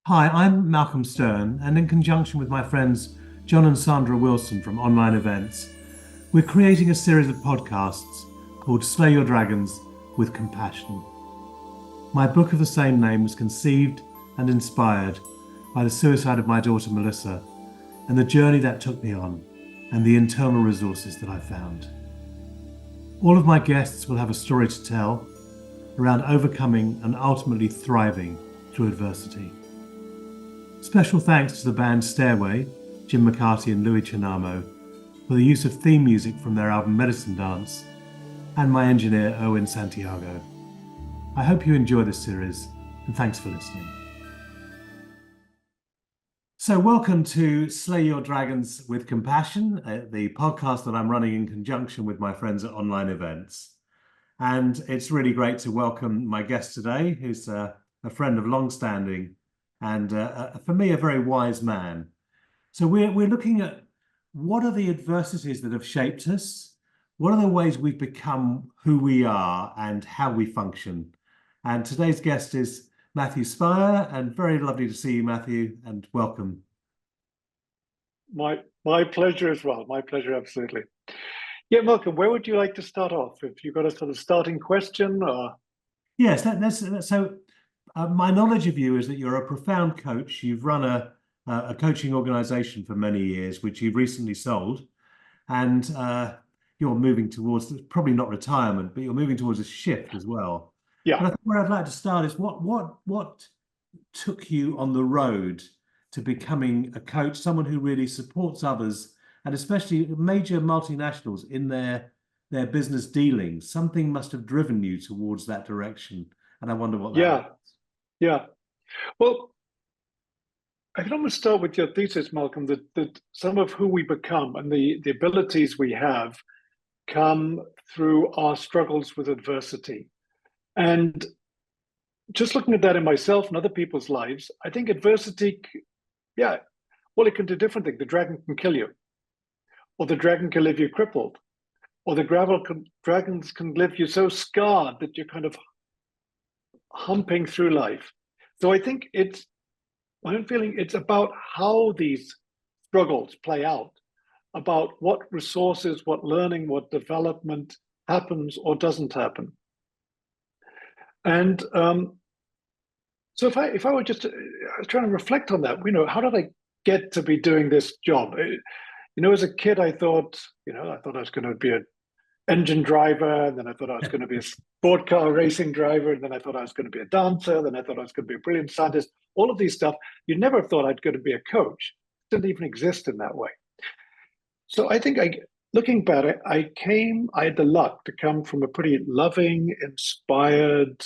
Hi, I'm Malcolm Stern, and in conjunction with my friends John and Sandra Wilson from Online Events, we're creating a series of podcasts called Slay Your Dragons with Compassion. My book of the same name was conceived and inspired by the suicide of my daughter Melissa and the journey that took me on and the internal resources that I found. All of my guests will have a story to tell around overcoming and ultimately thriving through adversity. Special thanks to the band Stairway, Jim McCarty and Louis Chinamo, for the use of theme music from their album Medicine Dance, and my engineer Owen Santiago. I hope you enjoy this series, and thanks for listening. So welcome to Slay Your Dragons with Compassion, the podcast that I'm running in conjunction with my friends at Online Events. And it's really great to welcome my guest today, who's a friend of long standing and for me, a very wise man. So we're looking at what are the adversities that have shaped us? What are the ways we've become who we are and how we function? And today's guest is Matthew Speyer, and very lovely to see you, Matthew, and welcome. My pleasure as well. My pleasure, absolutely. Yeah, Malcolm, where would you like to start off? If you've got a sort of starting question, or yes, so. My knowledge of you is that you're a profound coach. You've run a coaching organization for many years, which you've recently sold, and you're moving towards probably not retirement, but you're moving towards a shift as well. Yeah. But I think where I'd like to start is what took you on the road to becoming a coach, someone who really supports others, and especially major multinationals in their business dealings. Something must have driven you towards that direction, and I wonder what that was. Yeah. Well, I can almost start with your thesis, Malcolm, that some of who we become and the abilities we have come through our struggles with adversity. And just looking at that in myself and other people's lives, I think adversity, it can do different things. The dragon can kill you, or the dragon can leave you crippled, or the dragons can leave you so scarred that you're kind of humping through life. So I think my own feeling, it's about how these struggles play out, about what resources, what learning, what development happens or doesn't happen. And so if I were just I was trying to reflect on that, how did I get to be doing this job? As a kid, I thought I was going to be an engine driver, and then I thought I was going to be a sport car racing driver, and then I thought I was going to be a dancer, then I thought I was going to be a brilliant scientist. All of these stuff, you never thought I'd going to be a coach. It didn't even exist in that way. So I think looking back, I had the luck to come from a pretty loving, inspired,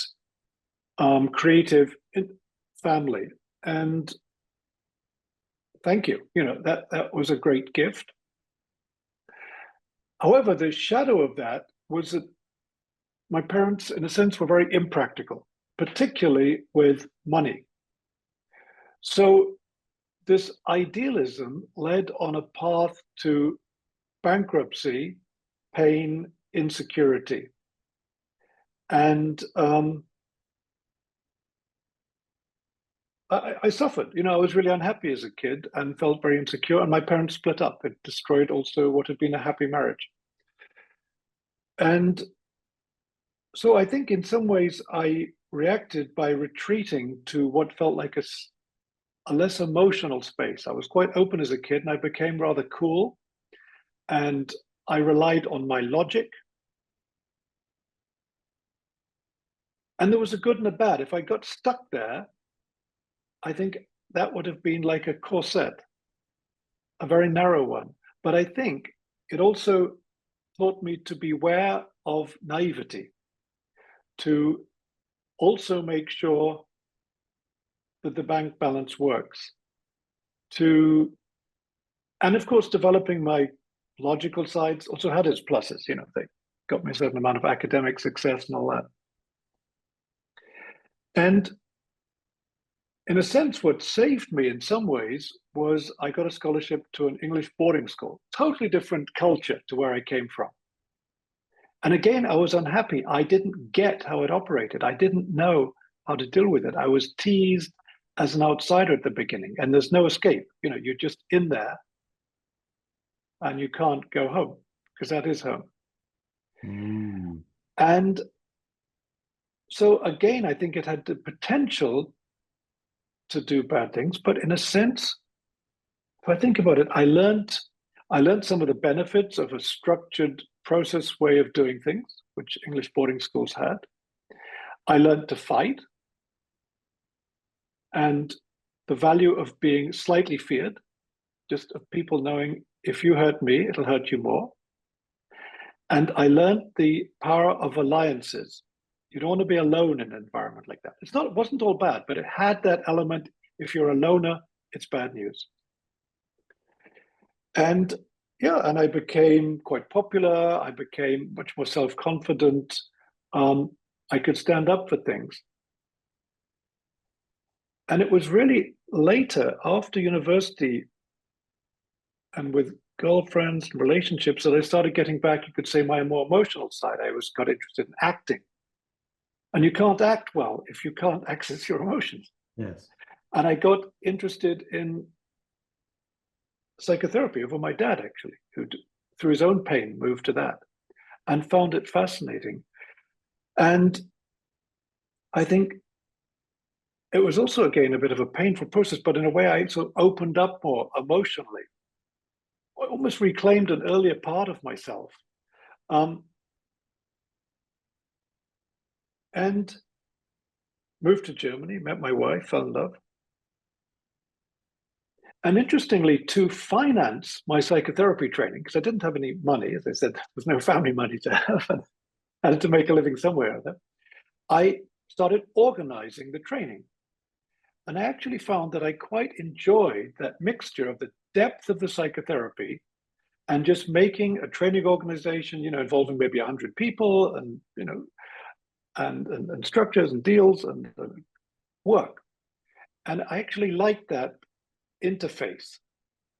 creative family. And thank you. That was a great gift. However, the shadow of that was that my parents, in a sense, were very impractical, particularly with money. So this idealism led on a path to bankruptcy, pain, insecurity. And I suffered. I was really unhappy as a kid and felt very insecure. And my parents split up. It destroyed also what had been a happy marriage. And so I think in some ways I reacted by retreating to what felt like a less emotional space. I was quite open as a kid, and I became rather cool. And I relied on my logic. And there was a good and a bad. If I got stuck there, I think that would have been like a corset, a very narrow one. But I think it also taught me to beware of naivety, to also make sure that the bank balance works, and of course, developing my logical sides also had its pluses. They got me a certain amount of academic success and all that. And in a sense, what saved me in some ways was I got a scholarship to an English boarding school, totally different culture to where I came from. And again, I was unhappy. I didn't get how it operated. I didn't know how to deal with it. I was teased. as an outsider at the beginning, and there's no escape. You're just in there, and you can't go home because that is home. Mm. And so again, I think it had the potential to do bad things, but in a sense, if I think about it, I learned some of the benefits of a structured process way of doing things, which English boarding schools had. I learned to fight and the value of being slightly feared, just of people knowing if you hurt me, it'll hurt you more. And I learned the power of alliances. You don't want to be alone in an environment like that. It wasn't all bad, but it had that element. If you're a loner, it's bad news. And yeah, and I became quite popular. I became much more self-confident. I could stand up for things. And it was really later, after university and with girlfriends and relationships, that I started getting back, you could say, my more emotional side. I got interested in acting. And you can't act well if you can't access your emotions. Yes. And I got interested in psychotherapy over my dad, actually, who, through his own pain, moved to that and found it fascinating. And I think it was also, again, a bit of a painful process, but in a way, I sort of opened up more emotionally. I almost reclaimed an earlier part of myself. And moved to Germany, met my wife, fell in love. And interestingly, to finance my psychotherapy training, because I didn't have any money, as I said, there was no family money to have, and I had to make a living somewhere, I started organizing the training. And I actually found that I quite enjoyed that mixture of the depth of the psychotherapy and just making a training organization, involving maybe 100 people and, and structures and deals and work. And I actually liked that interface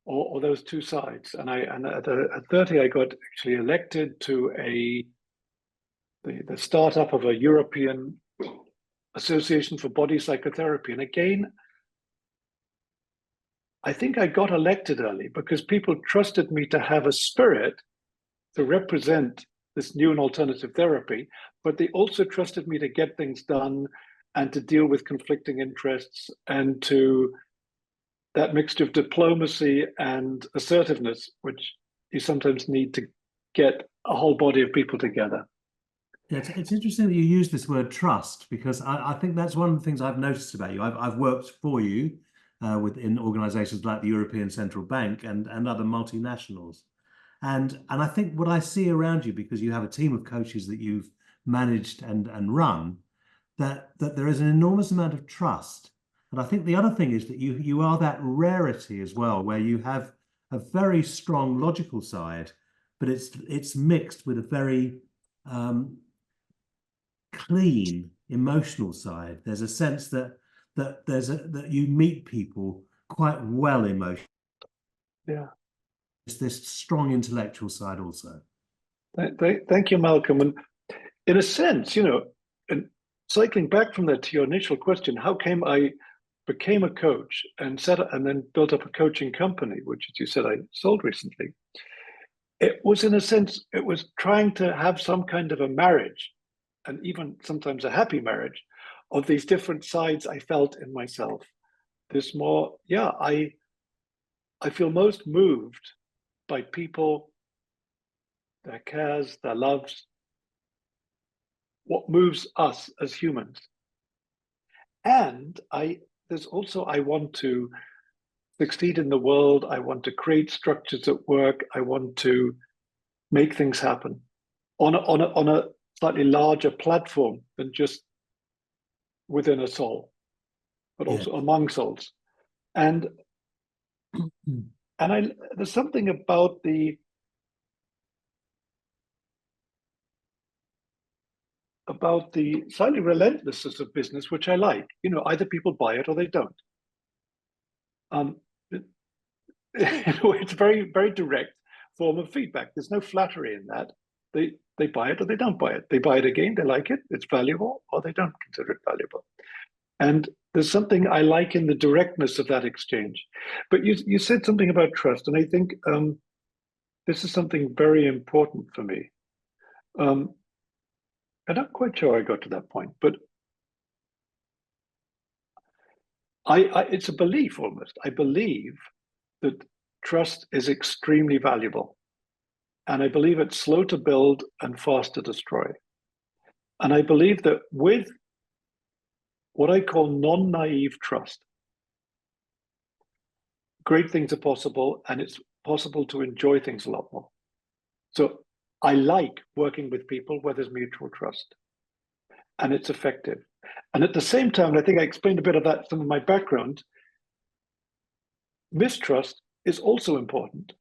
or those two sides. And at 30, I got actually elected to the startup of a European Association for Body Psychotherapy. And again, I think I got elected early because people trusted me to have a spirit to represent this new and alternative therapy, but they also trusted me to get things done and to deal with conflicting interests and to that mixture of diplomacy and assertiveness, which you sometimes need to get a whole body of people together. Yeah, it's interesting that you use this word trust because I think that's one of the things I've noticed about you. I've worked for you within organizations like the European Central Bank and other multinationals. And I think what I see around you, because you have a team of coaches that you've managed and run, that there is an enormous amount of trust. And I think the other thing is that you are that rarity as well, where you have a very strong logical side, but it's mixed with a very clean emotional side. There's a sense that you meet people quite well emotionally. Yeah. It's this strong intellectual side also. Thank you, Malcolm. And in a sense, and cycling back from that to your initial question, how came I became a coach and then built up a coaching company, which, as you said, I sold recently. It was, in a sense, it was trying to have some kind of a marriage, and even sometimes a happy marriage, of these different sides I felt in myself. This more, yeah, I feel most moved by people, their cares, their loves, what moves us as humans. And there's also, I want to succeed in the world. I want to create structures at work. I want to make things happen on a slightly larger platform than just within a soul, but Yeah. also among souls. And there's something about the slightly relentlessness of business, which I like. Either people buy it or they don't. It's a very, very direct form of feedback. There's no flattery in that. They buy it or they don't buy it. They buy it again, they like it, it's valuable, or they don't consider it valuable. And there's something I like in the directness of that exchange. But you said something about trust, and I think this is something very important for me. I'm not quite sure I got to that point, but it's a belief almost. I believe that trust is extremely valuable. And I believe it's slow to build and fast to destroy. And I believe that with what I call non-naive trust, great things are possible, and it's possible to enjoy things a lot more. So I like working with people where there's mutual trust and it's effective. And at the same time, and I think I explained a bit of that, some of my background, mistrust is also important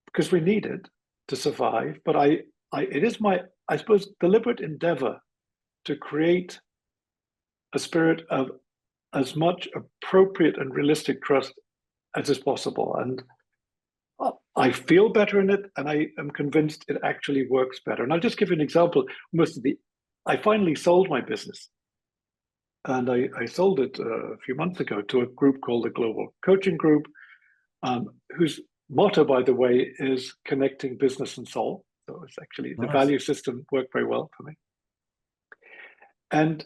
because we need it to survive. But it is my, I suppose, deliberate endeavor to create a spirit of as much appropriate and realistic trust as is possible. And I feel better in it, and I am convinced it actually works better. And I'll just give you an example. I finally sold my business, and I sold it a few months ago to a group called the Global Coaching Group, whose motto, by the way, is connecting business and soul. So it's actually the value system worked very well for me. And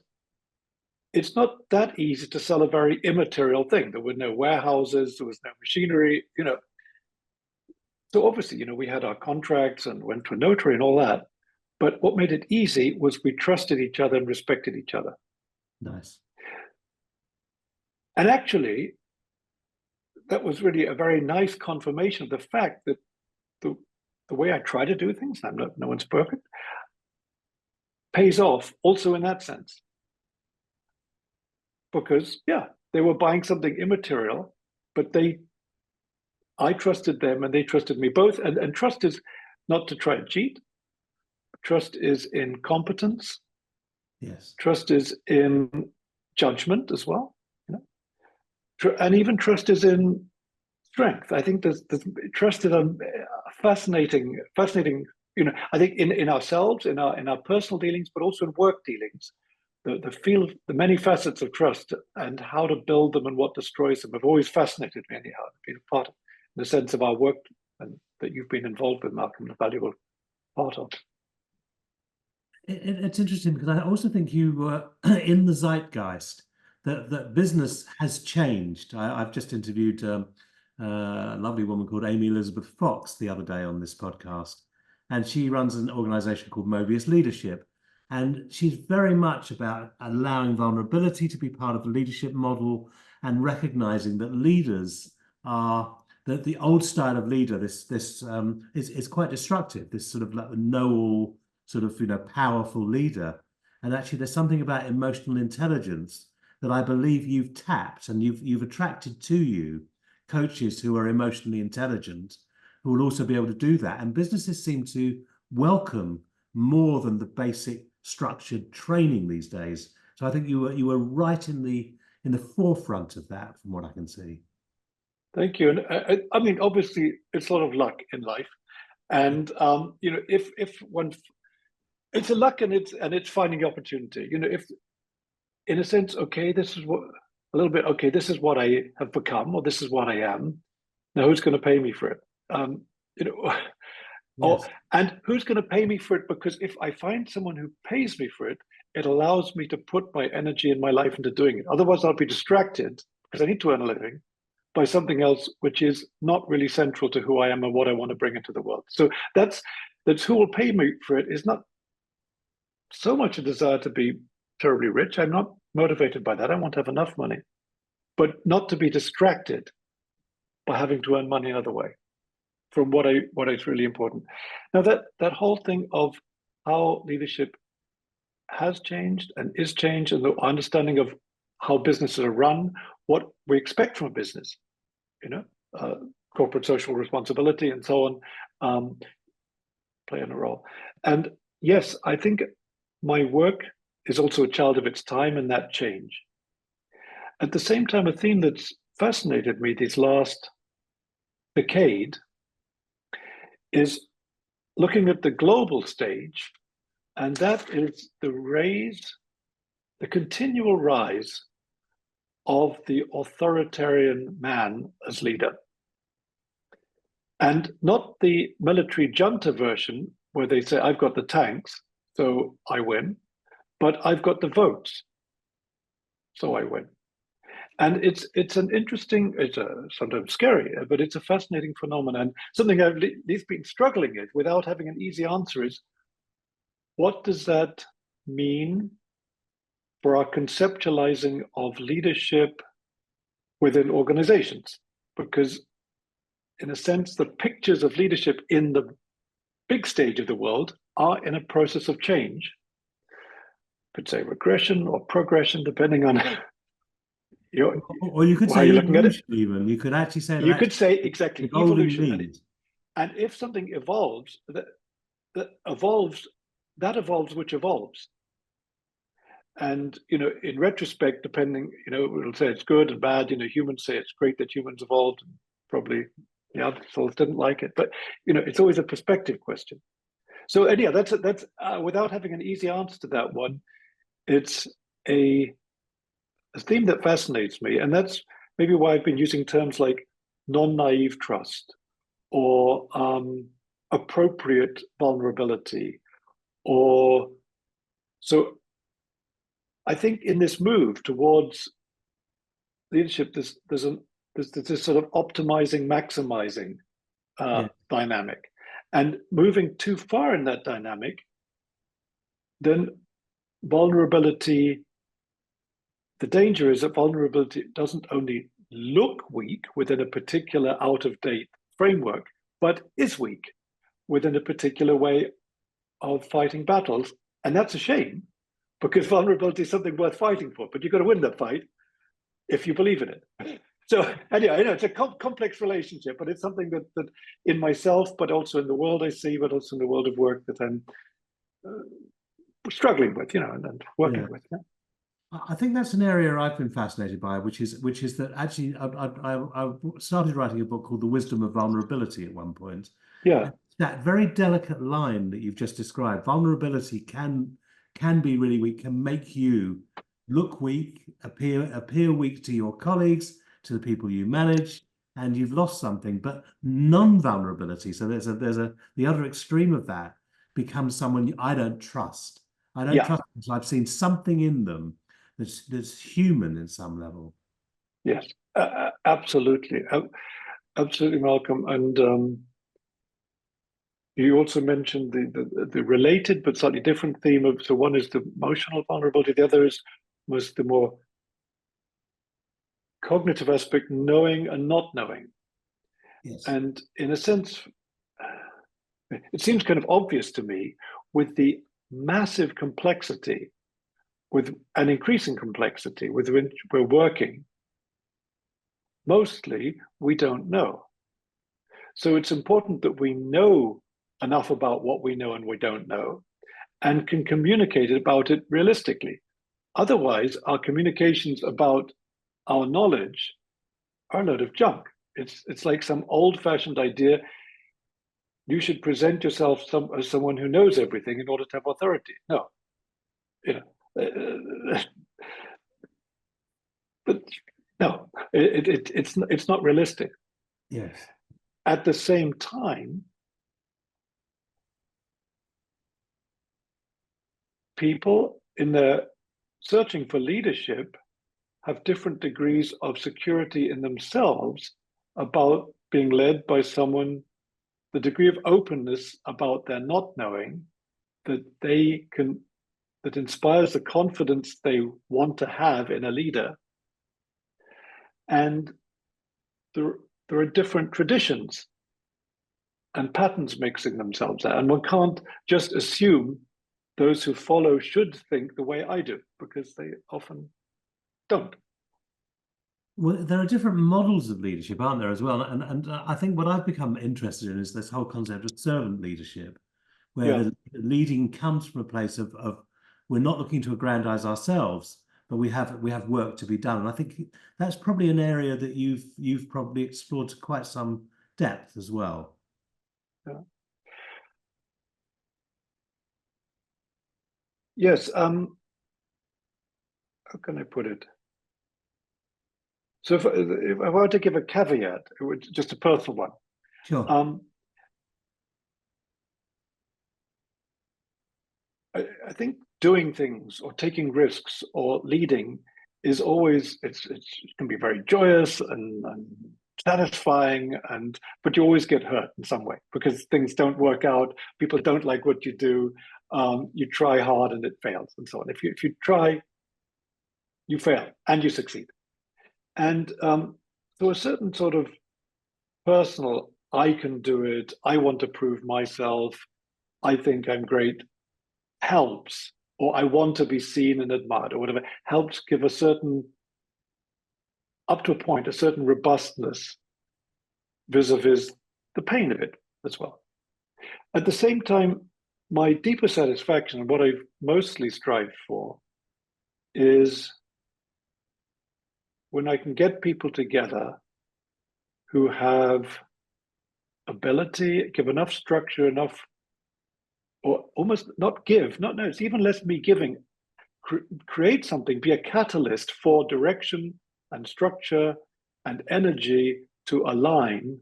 it's not that easy to sell a very immaterial thing. There were no warehouses, there was no machinery, So obviously, we had our contracts and went to a notary and all that. But what made it easy was we trusted each other and respected each other. Nice. And actually, that was really a very nice confirmation of the fact that the way I try to do things, no one's perfect, pays off also in that sense. Because, yeah, they were buying something immaterial, but I trusted them and they trusted me both. And trust is not to try and cheat. Trust is in competence. Yes. Trust is in judgment as well. And even trust is in strength. I think there's trust is a fascinating. I think in ourselves, in our personal dealings, but also in work dealings, the many facets of trust and how to build them and what destroys them have always fascinated me. Anyhow, been a part of, in the sense of our work and that you've been involved with, Malcolm, a valuable part of. It's interesting because I also think you were in the zeitgeist that business has changed. I've just interviewed a lovely woman called Amy Elizabeth Fox the other day on this podcast, and she runs an organization called Mobius Leadership. And she's very much about allowing vulnerability to be part of the leadership model and recognizing that leaders are that the old style of leader, this is quite destructive. This sort of like the know-all sort of powerful leader. And actually, there's something about emotional intelligence that I believe you've tapped, and you've attracted to you coaches who are emotionally intelligent, who will also be able to do that. And businesses seem to welcome more than the basic structured training these days. So I think you were right in the forefront of that, from what I can see. Thank you. And I mean, obviously, it's a lot of luck in life, and if one, it's a luck, and it's finding the opportunity. If in a sense, okay, this is what a little bit. Okay, this is what I have become, or this is what I am. Now, who's going to pay me for it? You know, Yes. and who's going to pay me for it? Because if I find someone who pays me for it, it allows me to put my energy and my life into doing it. Otherwise, I'll be distracted because I need to earn a living by something else which is not really central to who I am and what I want to bring into the world. So that's who will pay me for it is not so much a desire to be terribly rich. I'm not motivated by that. I want to have enough money, but not to be distracted by having to earn money another way from what is really important. Now that whole thing of how leadership has changed and is changed, and the understanding of how businesses are run, what we expect from a business, corporate social responsibility and so on, play in a role. And yes, I think my work is also a child of its time and that change. At the same time, a theme that's fascinated me this last decade is looking at the global stage, and that is the rise the continual rise of the authoritarian man as leader. And not the military junta version where they say, I've got the tanks, so I win, but I've got the votes, so I win. And it's an interesting, it's sometimes scary, but it's a fascinating phenomenon. And something I've at least been struggling with without having an easy answer is, what does that mean for our conceptualizing of leadership within organizations? Because in a sense, the pictures of leadership in the big stage of the world are in a process of change. Could say regression or progression, depending on or you could how say you're looking at it. evolution even. You could actually say You that could say exactly evolving evolution. means. And if something evolves, that evolves which evolves. And in retrospect, depending, we'll say it's good and bad. Humans say it's great that humans evolved, and probably the other souls didn't like it. But it's always a perspective question. So anyhow, that's without having an easy answer to that one. It's a theme that fascinates me, and that's maybe why I've been using terms like non-naive trust or appropriate vulnerability, or so. I think in this move towards leadership, there's this sort of optimizing, maximizing dynamic, and moving too far in that dynamic, then vulnerability. The danger is that vulnerability doesn't only look weak within a particular out-of-date framework, but is weak within a particular way of fighting battles, and that's a shame. Because vulnerability is something worth fighting for, but you've got to win that fight if you believe in it. So anyway, I know it's a complex relationship, but it's something that in myself, but also in the world I see, but also in the world of work that I'm struggling with, and working with. Yeah. I think that's an area I've been fascinated by, which is that actually I started writing a book called The Wisdom of Vulnerability at one point. Yeah. That very delicate line that you've just described, vulnerability can be really weak, can make you look weak, appear weak to your colleagues, to the people you manage, and you've lost something. But non-vulnerability, so there's the other extreme of that, becomes someone I don't trust. I don't trust them, so I've seen something in them that's human in some level. Yes, absolutely, absolutely, Malcolm. And you also mentioned the related but slightly different theme of, so one is the emotional vulnerability, the other is the more cognitive aspect, knowing and not knowing. Yes. And in a sense, it seems kind of obvious to me, with the massive complexity, with an increasing complexity with which we're working, mostly we don't know. So it's important that we know enough about what we know and we don't know, and can communicate about it realistically. Otherwise, our communications about our knowledge are a load of junk. It's like some old-fashioned idea. You should present yourself as someone who knows everything in order to have authority. No, but no, it's not realistic. Yes. At the same time, people in their searching for leadership have different degrees of security in themselves about being led by someone, the degree of openness about their not knowing that inspires the confidence they want to have in a leader. And there are different traditions and patterns mixing themselves out. And one can't just assume those who follow should think the way I do, because they often don't. Well, there are different models of leadership, aren't there, as well? And I think what I've become interested in is this whole concept of servant leadership, where Yeah. the leading comes from a place of we're not looking to aggrandize ourselves, but we have work to be done. And I think that's probably an area that you've probably explored to quite some depth as well. Yeah. Yes. how can I put it? So if I were to give a caveat, it would just a personal one. Sure. Um, I think doing things or taking risks or leading is always it can be very joyous and satisfying, but you always get hurt in some way because things don't work out. People don't like what you do. You try hard and it fails, and so on. If you try, you fail and you succeed. And so a certain sort of personal, I can do it. I want to prove myself. I think I'm great helps, or I want to be seen and admired, or whatever, helps give a certain, up to a point, a certain robustness vis-a-vis the pain of it as well. At the same time, my deeper satisfaction and what I've mostly strived for is when I can get people together who have ability, give enough structure, enough, or almost not give, not no, it's even less me giving, create something, be a catalyst for direction and structure and energy to align.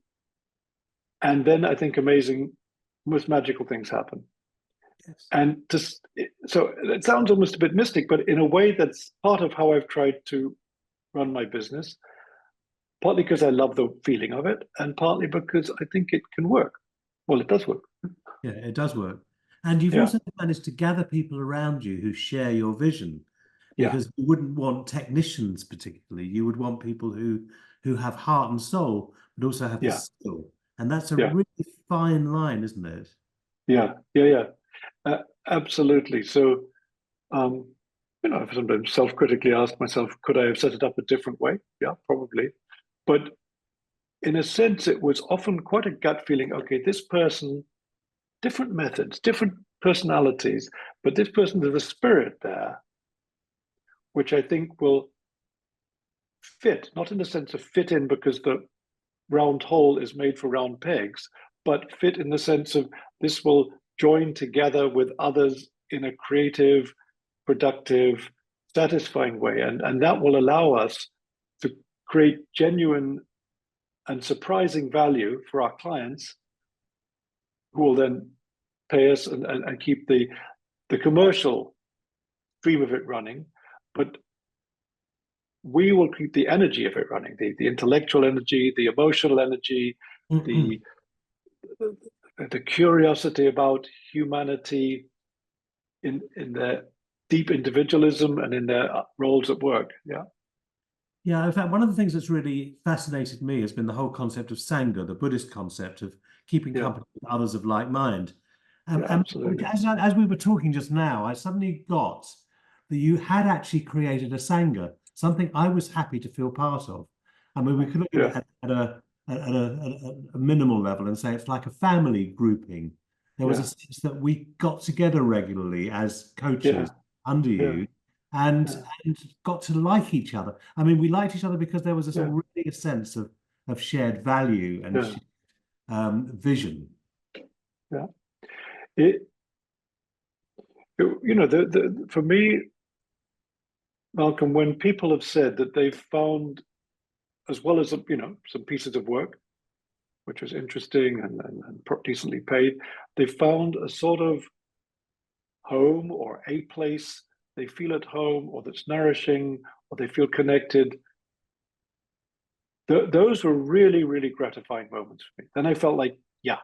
And then I think amazing, most magical things happen. Yes. And just so it sounds almost a bit mystic, but in a way that's part of how I've tried to run my business, partly because I love the feeling of it, and partly because I think it can work. Well, it does work. Yeah, it does work. And you've Yeah, also managed to gather people around you who share your vision, yeah, because you wouldn't want technicians particularly. You would want people who have heart and soul, but also have the yeah, skill. And that's a yeah, really fine line, isn't it? yeah, yeah, yeah. Absolutely. So, I've sometimes self-critically asked myself, could I have set it up a different way? Yeah, probably. But in a sense, it was often quite a gut feeling. Okay, this person, different methods, different personalities, but this person, there's a spirit there, which I think will fit, not in the sense of fit in because the round hole is made for round pegs, but fit in the sense of this will join together with others in a creative, productive, satisfying way. And that will allow us to create genuine and surprising value for our clients who will then pay us and keep the commercial stream of it running. But we will keep the energy of it running, the intellectual energy, the emotional energy, the the curiosity about humanity in their deep individualism and in their roles at work. Yeah, Yeah, in fact, one of the things that's really fascinated me has been the whole concept of Sangha, the Buddhist concept of keeping yeah, company with others of like mind. yeah, And absolutely. as we were talking just now, I suddenly got that you had actually created a Sangha, something I was happy to feel part of. I mean, we could look at Yeah, it at a minimal level and say it's like a family grouping. There was a yeah, sense that we got together regularly as yeah, coaches under yeah, you and yeah, and got to like each other. I mean, we liked each other because there was yeah, really a sense of shared value and yeah, vision. yeah. It, for me, Malcolm, when people have said that they've found, as well as some pieces of work which was interesting and decently paid, they found a sort of home or a place they feel at home or that's nourishing or they feel connected. Those were really, really gratifying moments for me. Then I felt like, yeah,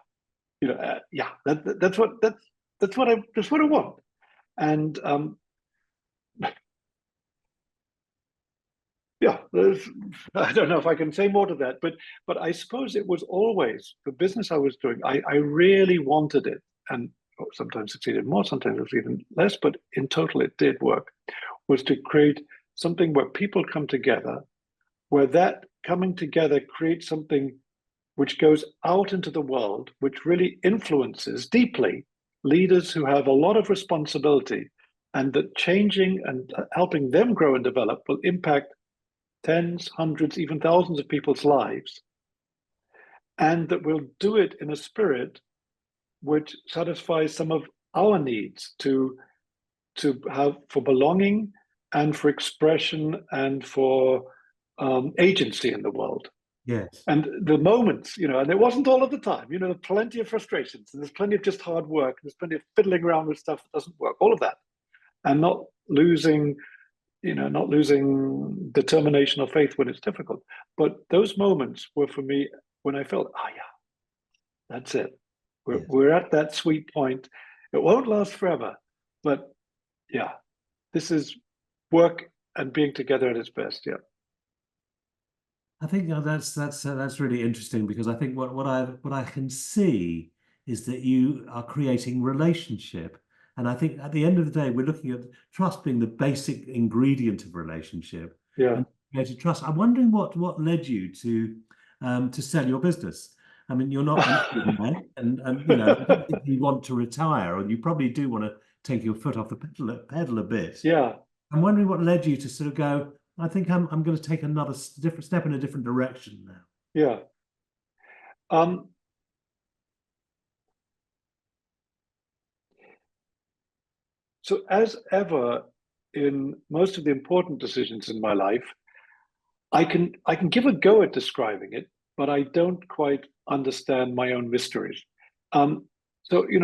yeah, that's what I want. And yeah, I don't know if I can say more to that, but I suppose it was always the business I was doing. I really wanted it, and sometimes succeeded more, sometimes succeeded less, but in total it did work. Was to create something where people come together, where that coming together creates something which goes out into the world, which really influences deeply leaders who have a lot of responsibility, and that changing and helping them grow and develop will impact tens, hundreds, even thousands of people's lives, and that we'll do it in a spirit which satisfies some of our needs to have for belonging and for expression and for agency in the world. Yes. And the moments, and it wasn't all of the time, there's plenty of frustrations and there's plenty of just hard work. There's plenty of fiddling around with stuff that doesn't work, all of that. And not losing determination or faith when it's difficult. But those moments were for me when I felt, yeah, that's it. We're at that sweet point. It won't last forever, but yeah, this is work and being together at its best. Yeah. I think that's really interesting because I think what I can see is that you are creating relationship, and I think at the end of the day we're looking at trust being the basic ingredient of relationship. Yeah. And creating trust. I'm wondering what led you to sell your business. I mean, you're not an man, and I don't think you want to retire, or you probably do want to take your foot off the pedal a bit. Yeah. I'm wondering what led you to sort of go, I think I'm going to take another different step in a different direction now. Yeah. So as ever in most of the important decisions in my life, I can give a go at describing it, but I don't quite understand my own mysteries. So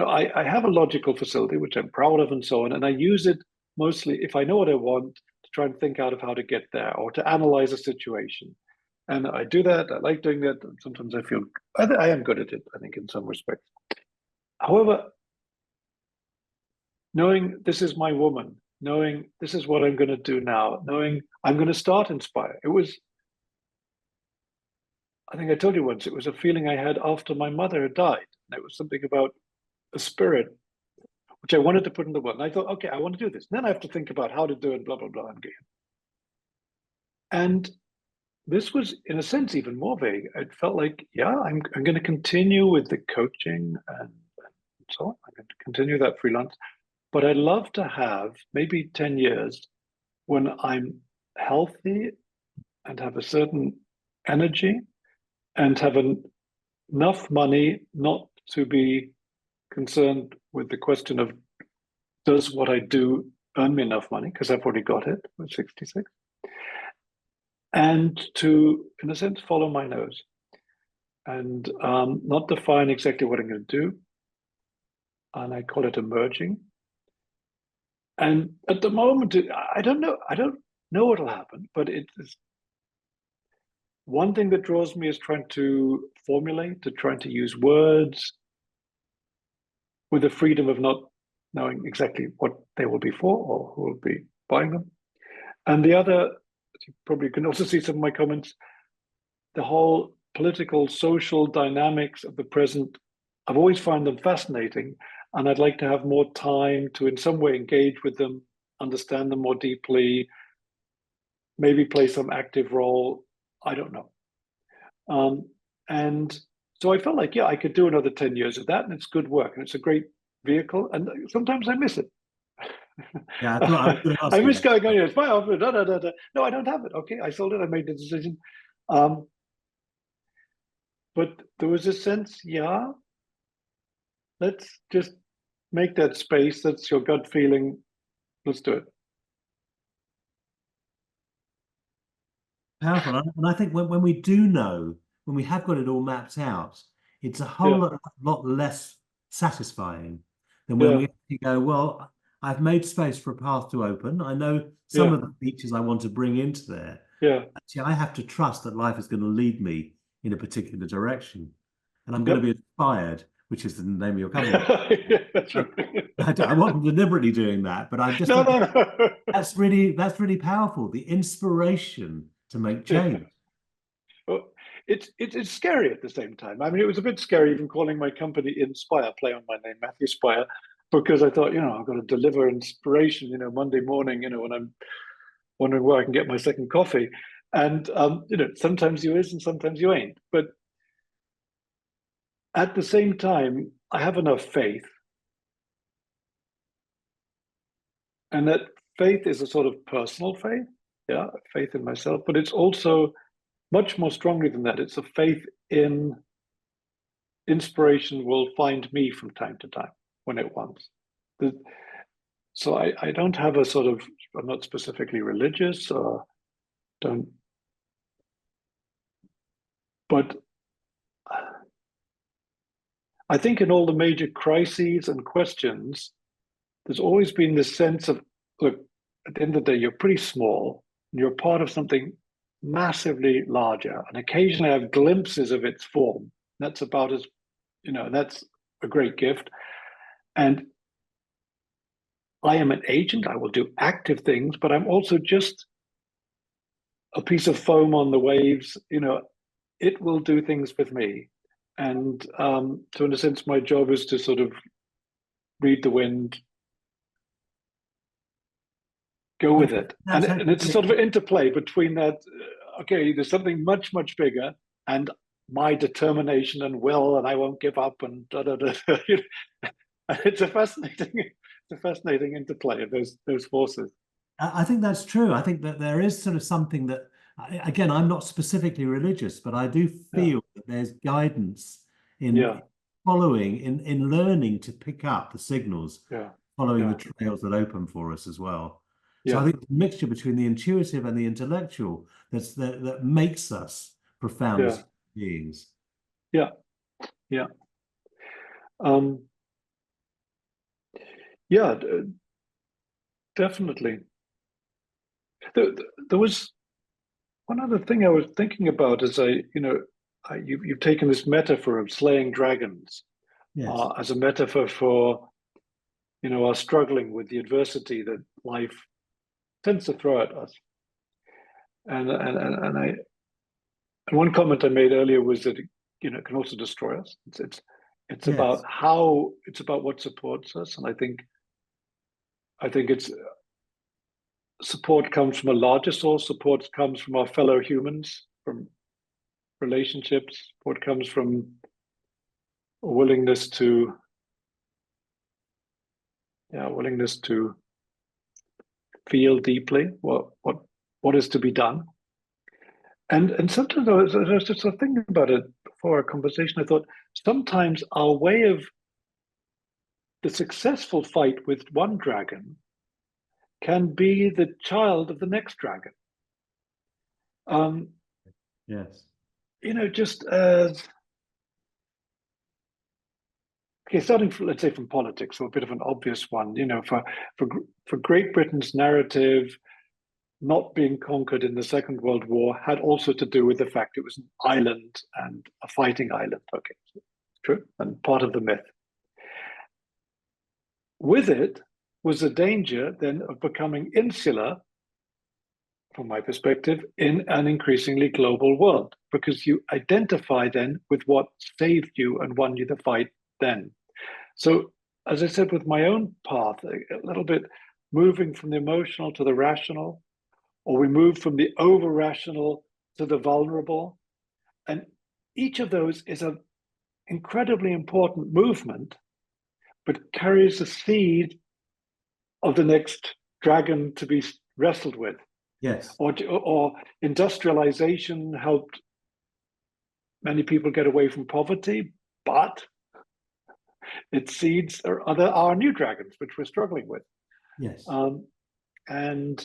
I have a logical facility which I'm proud of and so on, and I use it mostly if I know what I want to try and think out of how to get there or to analyze a situation. And I do that. I like doing that. Sometimes I feel I am good at it, I think, in some respects. However, knowing this is my woman, knowing this is what I'm going to do now, knowing I'm going to start Inspire. I think I told you once, it was a feeling I had after my mother had died. And it was something about a spirit, which I wanted to put in the world. And I thought, okay, I want to do this. And then I have to think about how to do it, blah, blah, blah. And this was, in a sense, even more vague. It felt like, yeah, I'm going to continue with the coaching and so on. I'm going to continue that freelance. But I'd love to have maybe 10 years when I'm healthy and have a certain energy and have enough money not to be concerned with the question of does what I do earn me enough money, because I've already got it at 66, and to, in a sense, follow my nose and not define exactly what I'm going to do. And I call it emerging. And at the moment, I don't know what'll happen, but it is one thing that draws me is trying to formulate, to trying to use words with the freedom of not knowing exactly what they will be for or who will be buying them. And the other, you probably can also see some of my comments, the whole political, social dynamics of the present, I've always found them fascinating. And I'd like to have more time to in some way engage with them, understand them more deeply, maybe play some active role. I don't know. And so I felt like, yeah, I could do another 10 years of that, and it's good work, and it's a great vehicle. And sometimes I miss it. Yeah, I thought I was going to ask I you miss that. going on. It's my offer. Da, da, da, da. No, I don't have it. Okay, I sold it. I made the decision. But there was a sense, yeah, let's just make that space. That's your gut feeling. Let's do it. Powerful. And I think when we do know, when we have got it all mapped out, it's a whole Yeah, lot less satisfying than when yeah, we actually go, well, I've made space for a path to open. I know some yeah, of the features I want to bring into there. yeah. Actually, I have to trust that life is going to lead me in a particular direction. And I'm going Yep. to be inspired, which is the name of your company. Yeah, that's Uh, right. I wasn't deliberately doing that, but I just No, think no, no. that's really powerful. The inspiration to make Yeah. change. Well, it's scary at the same time. I mean, it was a bit scary even calling my company Inspire, play on my name, Matthew Speyer, because I thought, I've got to deliver inspiration, Monday morning, when I'm wondering where I can get my second coffee. And sometimes you is and sometimes you ain't. But at the same time, I have enough faith. And that faith is a sort of personal faith, yeah, faith in myself, but it's also much more strongly than that. It's a faith in inspiration will find me from time to time when it wants. So I don't have a sort of, I'm not specifically religious or don't, but I think in all the major crises and questions, there's always been this sense of, look, at the end of the day, you're pretty small and you're part of something massively larger. And occasionally I have glimpses of its form. That's about as, that's a great gift. And I am an agent. I will do active things, but I'm also just a piece of foam on the waves. It will do things with me. And so in a sense, my job is to sort of read the wind, go with it. And it's sort of an interplay between that, okay, there's something much, much bigger, and my determination and will, and I won't give up, and da da da. It's a fascinating interplay of those forces. I think that's true. I think that there is sort of something that, again, I'm not specifically religious, but I do Yeah, feel that there's guidance in yeah, following, in learning to pick up the signals, yeah, following the yeah, trails that open for us as well. So I yeah, think the mixture between the intuitive and the intellectual that makes us profound as yeah, human beings. yeah, yeah. Um, yeah, definitely. There was one other thing I was thinking about as you've taken this metaphor of slaying dragons Yes. as a metaphor for, our struggling with the adversity that life tends to throw at us. And one comment I made earlier was that it can also destroy us. It's Yes. about what supports us, and I think it's support comes from a larger source. Support comes from our fellow humans, from relationships. Support comes from a willingness to feel deeply what is to be done. And sometimes I was just thinking about it before our conversation. I thought sometimes our way of the successful fight with one dragon can be the child of the next dragon. Um, Yes. just as okay, starting from, let's say, from politics, so a bit of an obvious one. For Great Britain's narrative not being conquered in the Second World War had also to do with the fact it was an island and a fighting island. Okay, true, and part of the myth. With it was the danger then of becoming insular, from my perspective, in an increasingly global world, because you identify then with what saved you and won you the fight then. So, as I said, with my own path, a little bit moving from the emotional to the rational, or we move from the over rational to the vulnerable. And each of those is an incredibly important movement, but carries the seed of the next dragon to be wrestled with. Yes. Or industrialization helped many people get away from poverty, but its seeds are new dragons, which we're struggling with. Yes. Um, and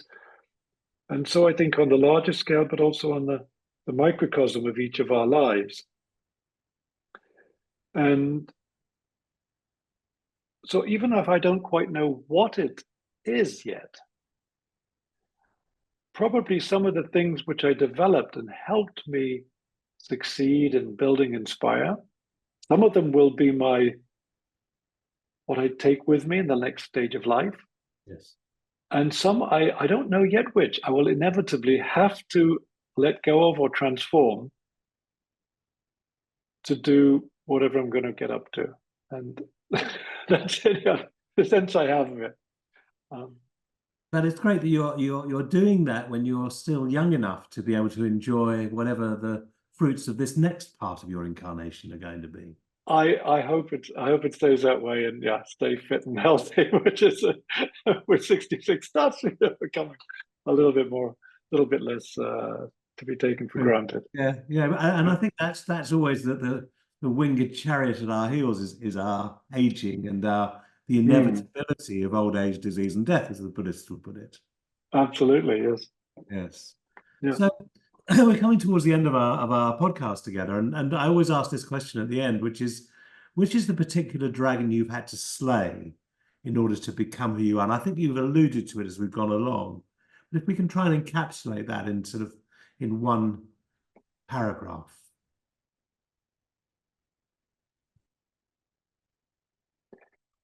and so I think on the larger scale, but also on the microcosm of each of our lives. And so even if I don't quite know what it is yet, probably some of the things which I developed and helped me succeed in building Inspire, some of them will be what I take with me in the next stage of life. Yes. And some I don't know yet which I will inevitably have to let go of or transform to do whatever I'm going to get up to. And that's it, yeah, the sense I have of it. Um, But it's great that you're doing that when you're still young enough to be able to enjoy whatever the fruits of this next part of your incarnation are going to be. I hope it stays that way, and yeah, stay fit and healthy, which is with 66 starts becoming a little bit less to be taken for True. granted. Yeah, yeah, and I think that's always the winged chariot at our heels is our aging and our the Mm, inevitability of old age, disease, and death, as the Buddhists would put it. absolutely, yes. Yes. Yeah. So we're coming towards the end of our podcast together, and I always ask this question at the end, which is the particular dragon you've had to slay in order to become who you are? And I think you've alluded to it as we've gone along. But if we can try and encapsulate that in sort of in one paragraph.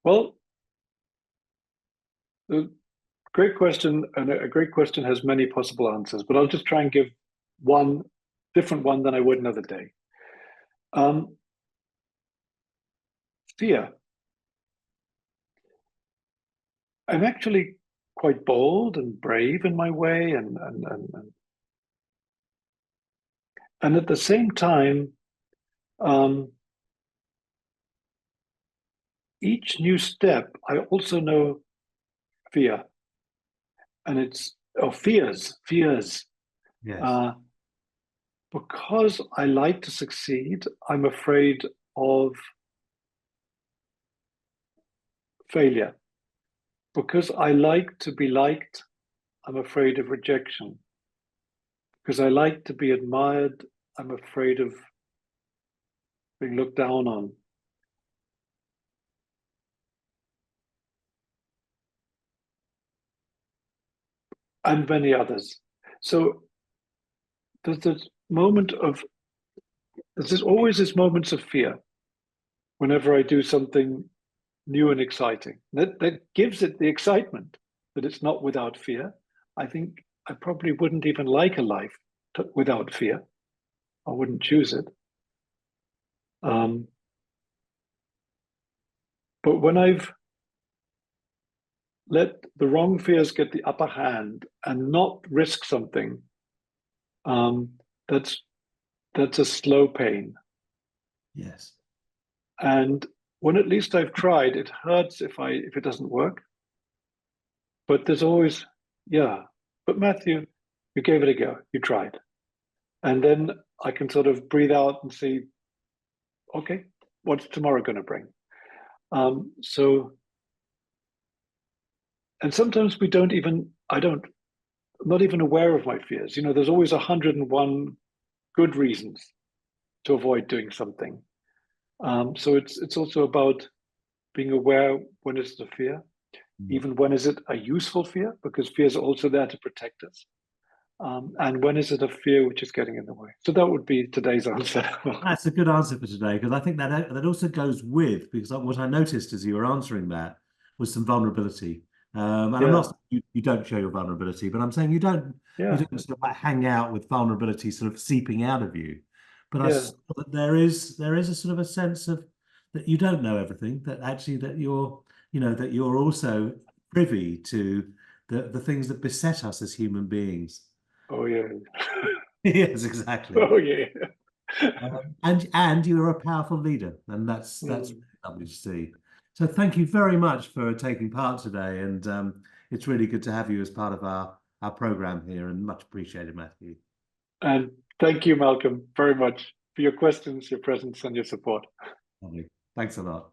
Well, a great question, and a great question has many possible answers, but I'll just try and give one different one than I would another day. Fear. I'm actually quite bold and brave in my way, and at the same time, um, each new step, I also know fear, and it's fears. Yes. Uh, because I like to succeed, I'm afraid of failure. Because I like to be liked, I'm afraid of rejection. Because I like to be admired, I'm afraid of being looked down on. And many others. So there's this moment of there's always this moments of fear whenever I do something new and exciting. That gives it the excitement that it's not without fear. I think I probably wouldn't even like a life without fear. I wouldn't choose it. Um, but when I've let the wrong fears get the upper hand and not risk something, um, that's that's a slow pain. Yes. And when at least I've tried, it hurts if it doesn't work. But there's always, yeah. But Matthew, you gave it a go. You tried. And then I can sort of breathe out and see, okay, what's tomorrow going to bring? So, and sometimes we don't even, I'm not even aware of my fears. You know, there's always 101 good reasons to avoid doing something. So it's also about being aware when it's a fear, Mm. even when is it a useful fear, because fears are also there to protect us. And when is it a fear which is getting in the way? So that would be today's answer. That's a good answer for today because I think that also goes with because what I noticed as you were answering that was some vulnerability. And I'm not Yeah, saying you don't show your vulnerability, but I'm saying you yeah, don't sort of like hang out with vulnerability sort of seeping out of you. But I yeah. saw that there is a sort of a sense of that you don't know everything, that actually that you're that you're also privy to the things that beset us as human beings. Oh yeah. Yes, exactly. Oh yeah. And you're a powerful leader, and that's Mm. really lovely to see. So thank you very much for taking part today, and it's really good to have you as part of our program here, and much appreciated, Matthew. And thank you, Malcolm, very much for your questions, your presence, and your support. Lovely. Thanks a lot.